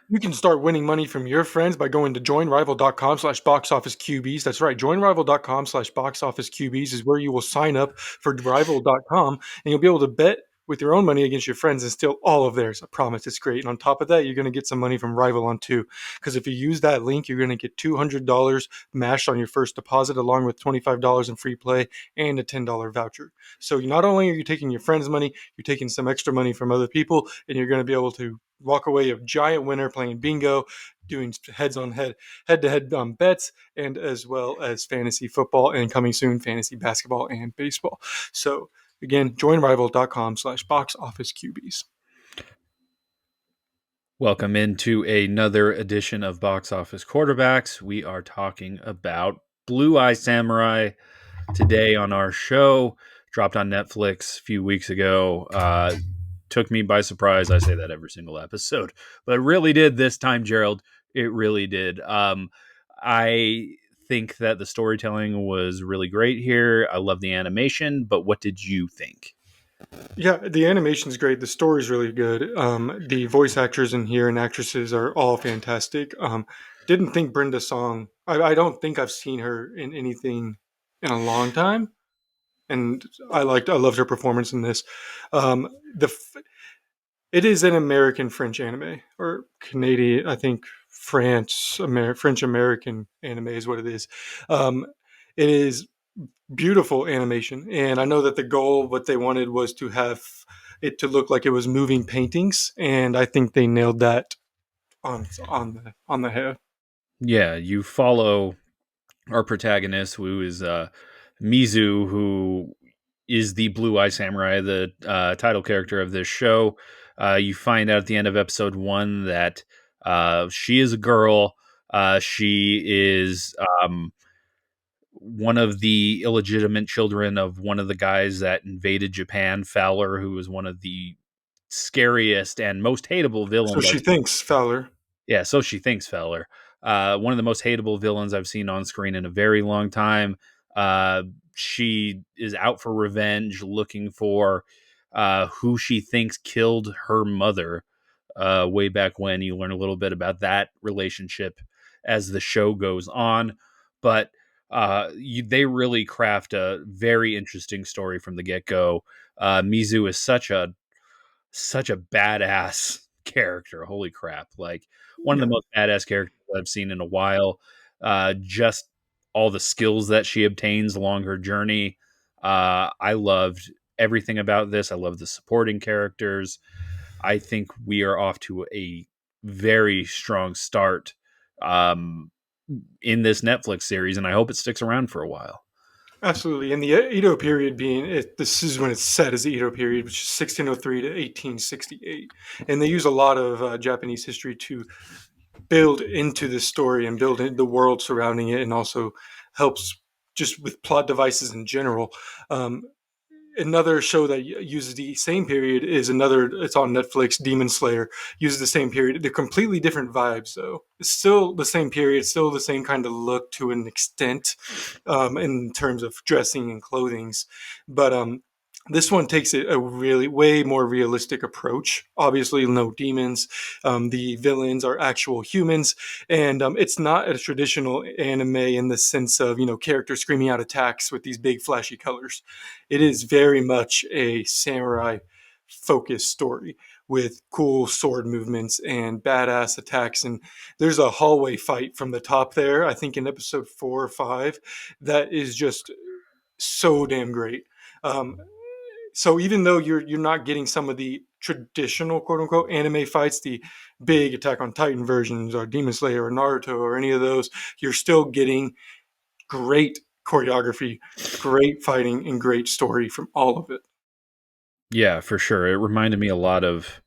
You can start winning money from your friends by going to joinrival.com/boxofficeqbs. That's right. Joinrival.com/boxofficeqbs is where you will sign up for rival.com, and you'll be able to bet with your own money against your friends and steal all of theirs. I promise it's great. And on top of that, you're going to get some money from Rival on too. Because if you use that link, you're going to get $200 mashed on your first deposit, along with $25 in free play and a $10 voucher. So not only are you taking your friends' money, you're taking some extra money from other people, and you're going to be able to walk away a giant winner playing bingo, doing head-to-head bets, and as well as fantasy football, and coming soon, fantasy basketball and baseball. So again, joinrival.com/boxofficeqbs. Welcome into another edition of Box Office Quarterbacks. We are talking about Blue Eye Samurai today on our show. Dropped on Netflix a few weeks ago. Took me by surprise. I say that every single episode, but it really did this time, Gerald. It really did. I think that the storytelling was really great here. I love the animation, but what did you think? Yeah, the animation's great. The story's really good. The voice actors in here and actresses are all fantastic. Didn't think Brenda Song. I don't think I've seen her in anything in a long time, and I loved her performance in this. Um, the It is an American French anime, or Canadian, I think French American anime is what it is. Um, it is beautiful animation, and I know that the goal, what they wanted, was to have it to look like it was moving paintings, and I think they nailed that on the head. Yeah, you follow our protagonist, who is Mizu, who is the Blue Eye Samurai, the title character of this show. You find out at the end of episode 1 that she is a girl. She is one of the illegitimate children of one of the guys that invaded Japan, Fowler, who was one of the scariest and most hateable So villains she thinks Fowler. yeah, so she thinks, Feller. One of the most hateable villains I've seen on screen in a very long time. She is out for revenge, looking for who she thinks killed her mother way back when. You learn a little bit about that relationship as the show goes on. But they really craft a very interesting story from the get go. Mizu is such a badass character. Holy crap. Like one of the Yeah, most badass characters I've seen in a while. Just all the skills that she obtains along her journey. I loved everything about this. I love the supporting characters. I think we are off to a very strong start um, in this Netflix series, and I hope it sticks around for a while. absolutely. And the Edo period this is when it's set as the Edo period, which is 1603 to 1868, and they use a lot of Japanese history to build into the story and build in the world surrounding it, and also helps just with plot devices in general. Um, Another show that uses the same period is another. It's on Netflix. Demon Slayer uses the same period. They're completely different vibes, though. It's still the same period, still the same kind of look to an extent, in terms of dressing and clothings. But this one takes it a really way more realistic approach. Obviously, no demons. The villains are actual humans, and it's not a traditional anime in the sense of characters screaming out attacks with these big flashy colors. It is very much a samurai focused story with cool sword movements and badass attacks. And there's a hallway fight from the top there, I think in episode 4 or 5, that is just so damn great. Um, so even though you're not getting some of the traditional quote unquote anime fights, the big Attack on Titan versions or Demon Slayer or Naruto or any of those, you're still getting great choreography, great fighting, and great story from all of it. Yeah, for sure. It reminded me a lot of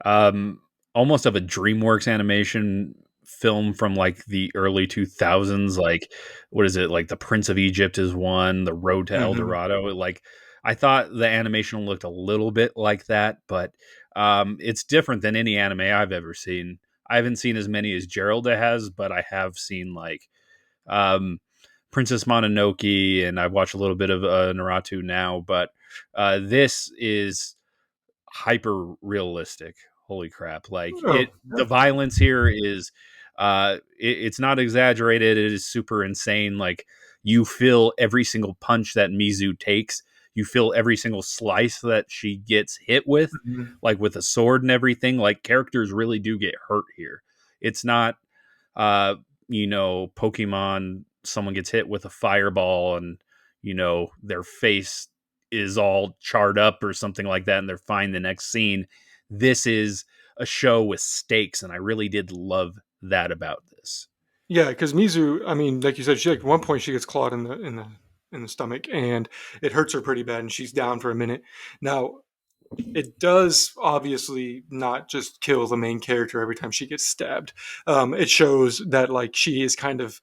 um, almost of a DreamWorks animation film from like the early 2000s. Like, what is it? Like The Prince of Egypt is one, The Road to El Hmm. Dorado. Like, I thought the animation looked a little bit like that, but it's different than any anime I've ever seen. I haven't seen as many as Gerald has, but I have seen like um, Princess Mononoke, and I've watched a little bit of Naruto now, but this is hyper realistic. Holy crap. Like Oh, the violence here is it's not exaggerated, it is super insane. Like you feel every single punch that Mizu takes, you feel every single slice that she gets hit with, mhm. like with a sword and everything. Like characters really do get hurt here. It's not uh Pokemon, someone gets hit with a fireball and their face is all charred up or something like that and they're fine the next scene. This is a show with stakes, and I really did love that about this. Yeah, because Mizu, I mean, like you said, she like at one point she gets clawed in the stomach, and it hurts her pretty bad, and she's down for a minute. Now, it does obviously not just kill the main character every time she gets stabbed. It shows that like she is kind of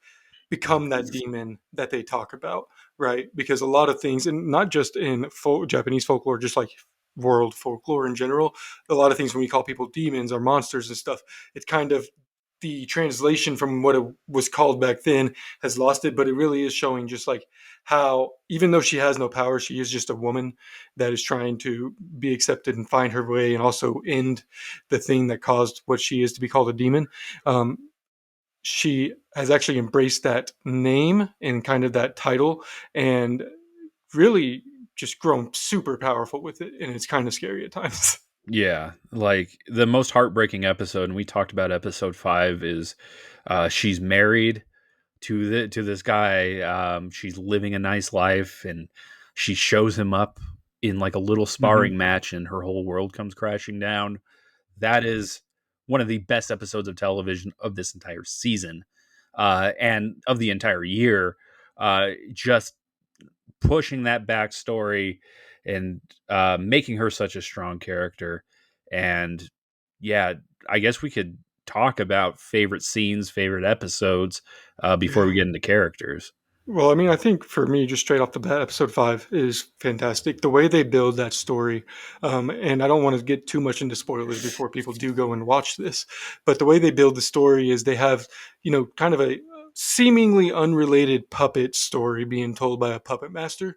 become that demon that they talk about, right? Because a lot of things, and not just in Japanese folklore, just like world folklore in general, a lot of things when we call people demons or monsters and stuff, it's kind of the translation from what it was called back then has lost it, but it really is showing just like how even though she has no power, she is just a woman that is trying to be accepted and find her way and also end the thing that caused what she is to be called a demon. um, she has actually embraced that name and kind of that title and really just grown super powerful with it, and it's kind of scary at times. Yeah, like the most heartbreaking episode, and we talked about episode 5, is she's married to this guy. She's living a nice life, and she shows him up in like a little Hmm. sparring match, and her whole world comes crashing down. That is one of the best episodes of television of this entire season, and of the entire year. Just pushing that backstory and making her such a strong character. And yeah, I guess we could talk about favorite scenes, favorite episodes before we Yeah. get into characters. Well, I mean, I think for me, just straight off the bat, episode 5 is fantastic. The way they build that story, and I don't want to get too much into spoilers before people do go and watch this, but the way they build the story is they have, kind of a seemingly unrelated puppet story being told by a puppet master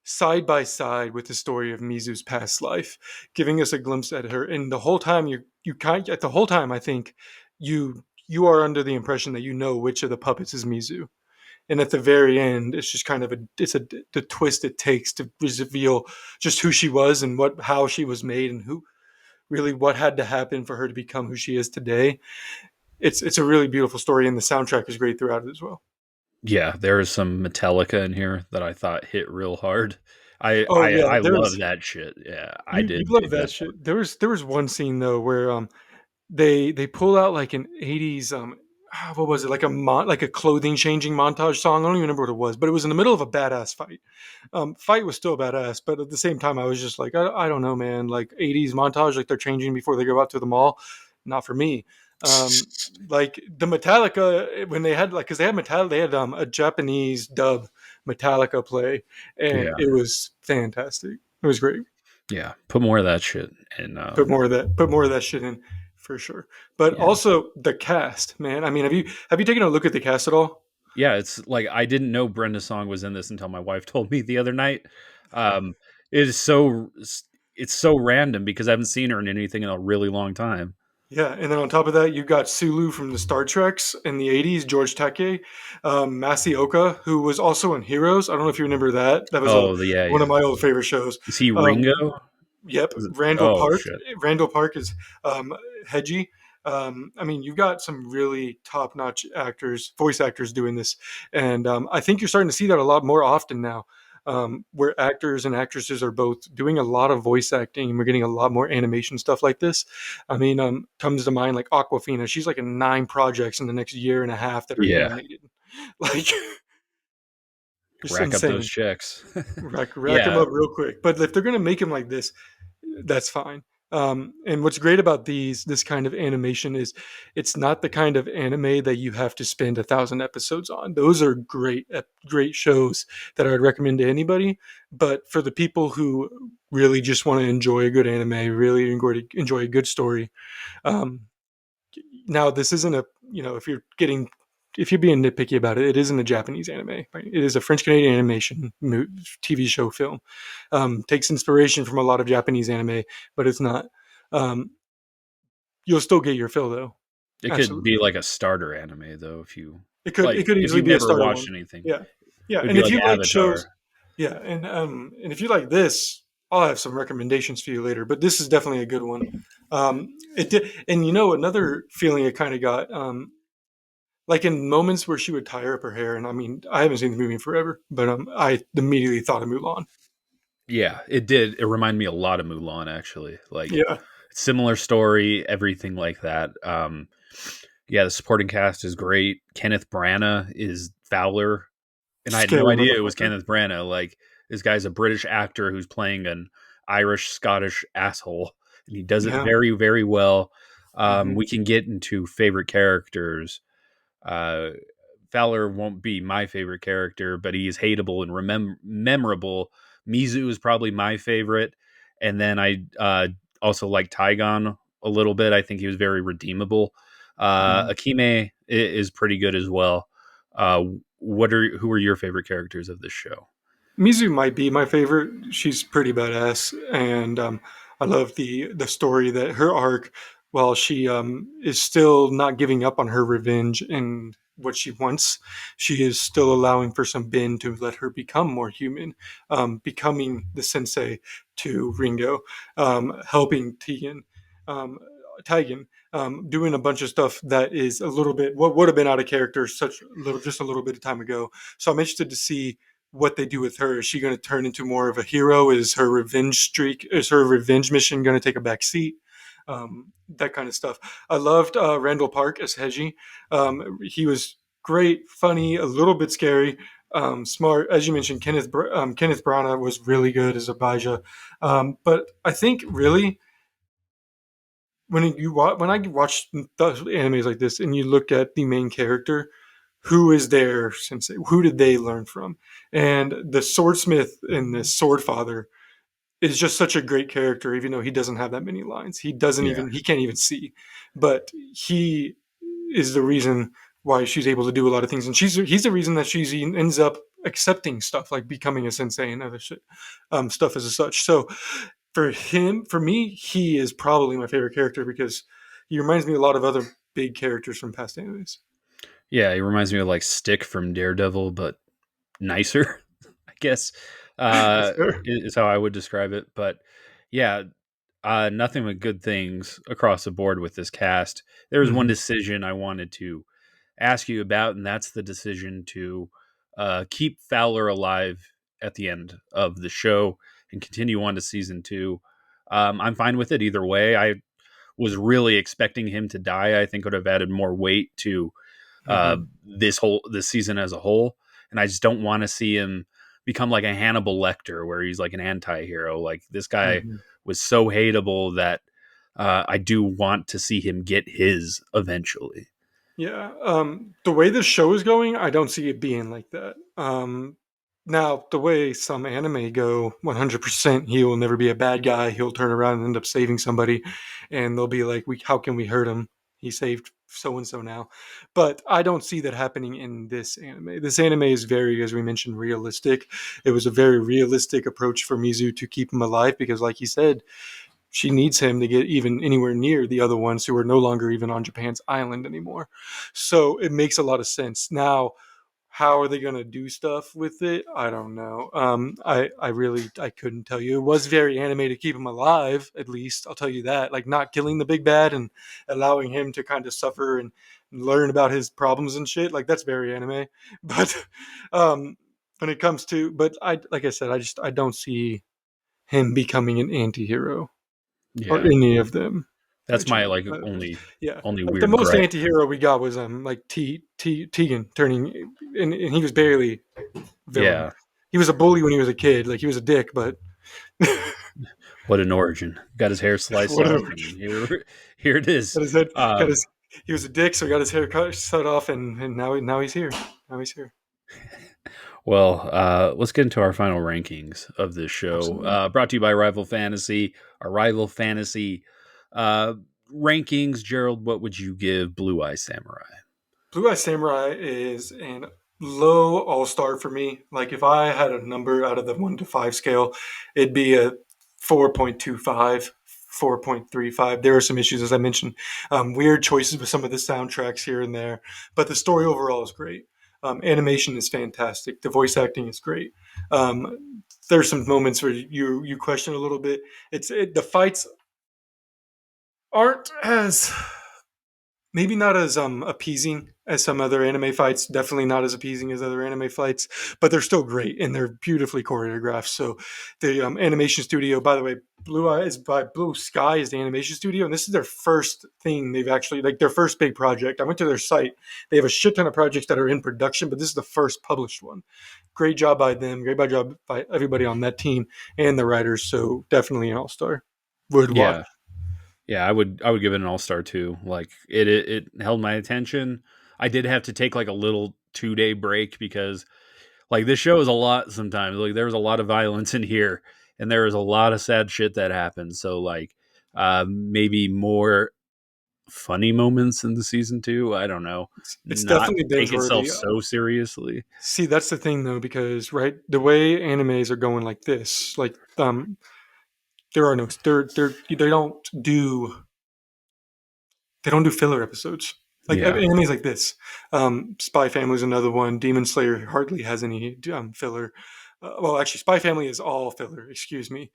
side by side with the story of Mizu's past life, giving us a glimpse at her. And the whole time you kind at the whole time, I think you are under the impression that you know which of the puppets is Mizu, and at the very end it's just kind of the twist it takes to reveal just who she was and how she was made and who really what had to happen for her to become who she is today. It's a really beautiful story, and the soundtrack is great throughout it as well. Yeah, there is some Metallica in here that I thought hit real hard. I Oh I, yeah, I love there's that shit. Yeah, I you did love dig that that part. shit. There was one scene though where they pull out like an 80s what was it, like like a clothing changing montage song. I don't even remember what it was, but it was in the middle of a badass fight. Fight was still badass, but at the same time I was just like, I don't know, man, like 80s montage, like they're changing before they go out to the mall, not for me. um like the Metallica, when they had, like, because they had Metallica, they had a Japanese dub Metallica play, and Yeah, it was fantastic. It was great. yeah. Put more of that shit. And Put more of that shit in for sure. But yeah, also the cast, man. I mean, have you taken a look at the cast at all? yeah. It's like I didn't know Brenda Song was in this until my wife told me the other night. Um, it is so it's so random because I haven't seen her in anything in a really long time. Yeah, and then on top of that, you got Sulu from the Star Treks in the '80s, George Takei, Masioka, who was also in Heroes. I don't know if you remember that. That was Oh, yeah, one of yeah. my old favorite shows. Is he Um, Ringo? Yep, Is it- Randall oh Park. shit. Randall Park is Hedgie. I mean, you've got some really top-notch actors, voice actors doing this, and I think you're starting to see that a lot more often now, where actors and actresses are both doing a lot of voice acting, and we're getting a lot more animation stuff like this. I mean, comes to mind like Aquafina. She's like in 9 projects in the next year and a half that are Yeah, animated, like just rack up those insane. checks. Rack them Yeah, up real quick. But if they're gonna make them like this, that's fine. And what's great about this kind of animation is it's not the kind of anime that you have to spend 1,000 episodes on. Those are great shows that I'd recommend to anybody. But for the people who really just want to enjoy a good anime, really enjoy a good story, um, now this isn't if you're getting if you're being nitpicky about it, it isn't a Japanese anime. Right? It is a French Canadian animation TV show film. Takes inspiration from a lot of Japanese anime, but it's not. Um, you'll still get your fill though. It could be Absolutely, like a starter anime though, if you it could if easily you've be a never starter watched one. anything. Yeah, yeah. It would And be if like you like Avatar. shows, yeah, and if you like this, I'll have some recommendations for you later. But this is definitely a good one. It did, and another feeling I kind of got. Like in moments where she would tie up her hair, and I mean, I haven't seen the movie in forever, but I immediately thought of Mulan. Yeah, it did. It reminded me a lot of Mulan, actually. Like Yeah, similar story, everything like that. Yeah, the supporting cast is great. Kenneth Branagh is Fowler, and I had no scary idea it was motherfucker. Kenneth Branagh. Like this guy's a British actor who's playing an Irish Scottish asshole, and he does it Yeah. very very well. Hmm. We can get into favorite characters. Uh, Fowler won't be my favorite character, but he is hateable and memorable. Mizu is probably my favorite, and then I also like Tygon a little bit. I think he was very redeemable. Akime is pretty good as well. Uh, who are your favorite characters of this show? Mizu might be my favorite. She's pretty badass, and I love the story that her arc, while she is still not giving up on her revenge and what she wants, she is still allowing for some bin to let her become more human, becoming the sensei to Ringo, helping Tegan. Um, Tigan, doing a bunch of stuff that is a little bit what would have been out of character just a little bit of time ago. So I'm interested to see what they do with her. Is she going to turn into more of a hero? Is her revenge mission going to take a back seat? That kind of stuff. I loved Randall Park as Heji. He was great, funny, a little bit scary, smart. As you mentioned, Kenneth Branagh was really good as Abijah. But I think really when I watch animes like this and you look at the main character, who is their sensei? Who did they learn from? And the swordsmith and the sword father is just such a great character, even though he doesn't have that many lines. Yeah, He can't even see, but he is the reason why she's able to do a lot of things, and he's the reason that she ends up accepting stuff like becoming a sensei and other shit, stuff as such. So for me, he is probably my favorite character because he reminds me a lot of other big characters from past animes. yeah. He reminds me of like Stick from Daredevil, but nicer, I guess, That's uh, fair. is how I would describe it. But yeah, nothing but good things across the board with this cast. There was one Hmm. decision I wanted to ask you about, and that's the decision to keep Fowler alive at the end of the show and continue on to season two. I'm fine with it either way. I was really expecting him to die. I think would have added more weight to uh, Hmm. this season as a whole, and I just don't want to see him become like a Hannibal Lecter, where he's like an anti-hero. Like this guy Hmm. was so hateable that I do want to see him get his eventually. Yeah. The way the show is going, I don't see it being like that. Now, the way some anime go, 100%, he will never be a bad guy. He'll turn around and end up saving somebody, and they'll be like, "How can we hurt him? He saved so and so now." But I don't see that happening in this anime. This anime is very, as we mentioned, realistic. It was a very realistic approach for Mizu to keep him alive because, like he said, she needs him to get even anywhere near the other ones who are no longer even on Japan's island anymore. So it makes a lot of sense. Now, how are they going to do stuff with it? I don't know. I couldn't tell you. It was very anime to keep him alive, at least. I'll tell you that. Like not killing the big bad and allowing him to kind of suffer and learn about his problems and shit. Like that's very anime. But um, when it comes to, but like I said, I don't see him becoming an anti-hero or Yeah, any of them by that's my chance. like But, yeah, only like the weird most gripe. anti-hero we got was like Tegan turning, and he was barely villain. Yeah, He was a bully when he was a kid, like he was a dick, but what an origin! Got his hair sliced what off, a, and here it is. got his head, got Um, his he was a dick, so he got his hair cut off, and now he's here. Now he's here. Well, let's get into our final rankings of this show. Absolutely. Brought to you by Rival Fantasy. Our Rival Fantasy uh, rankings. Gerald, what would you give Blue Eye Samurai? Blue Eye Samurai is an low all star for me. Like if I had a number out of the 1 to 5 scale, it'd be a 4.25, 4.35. There are some issues, as I mentioned, weird choices with some of the soundtracks here and there, but the story overall is great. Animation is fantastic. The voice acting is great. There's some moments where you question a little bit. The fights aren't as maybe not as appeasing as some other anime fights. Definitely not as appeasing as other anime fights, but they're still great and they're beautifully choreographed. So the animation studio, by the way, Blue Eye is by Blue Sky is the animation studio, and this is their first thing they've actually like their first big project. I went to their site. They have a shit ton of projects that are in production, but this is the first published one. Great job by them. Great job by everybody on that team and the writers. So definitely an all star. Would watch. Yeah. Yeah, I would give it an all-star too. Like it held my attention. I did have to take like a little 2-day break because like this show is a lot sometimes. Like there was a lot of violence in here and there was a lot of sad shit that happened. So like maybe more funny moments in the season 2, I don't know. It's Not definitely binge take itself worthy. so seriously. See, that's the thing though, because right, the way animes are going like this, like there are no they don't do filler episodes. Like Yeah. animes like this, Spy Family is another one. Demon Slayer hardly has any filler. Well, actually, Spy Family is all filler. Excuse me.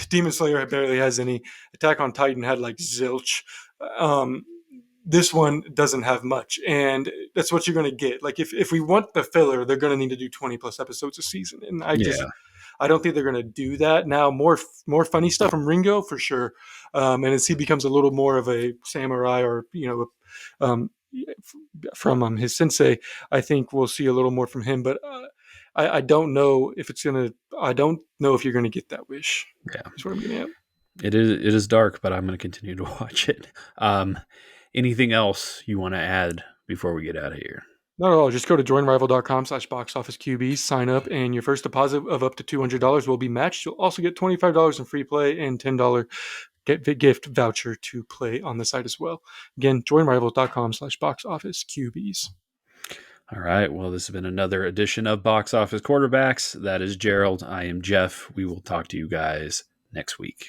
Demon Slayer barely has any. Attack on Titan had like zilch. Um, this one doesn't have much, and that's what you're going to get. Like if we want the filler, they're going to need to do 20 plus episodes a season, and Yeah. I don't think they're going to do that now. More funny stuff from Ringo for sure, and as he becomes a little more of a samurai, or um, from his sensei, I think we'll see a little more from him. But I don't know if it's gonna. I don't know if you're going to get that wish. Yeah. Is what I'm getting at. It is dark, but I'm going to continue to watch it. Anything else you want to add before we get out of here? Not at all. Just go to joinrival.com/boxofficeqb, sign up, and your first deposit of up to $200 will be matched. You'll also get $25 in free play and $10 gift voucher to play on the site as well. Again, joinrival.com/boxofficeqbs. All right. Well, this has been another edition of Box Office Quarterbacks. That is Gerald. I am Jeff. We will talk to you guys next week.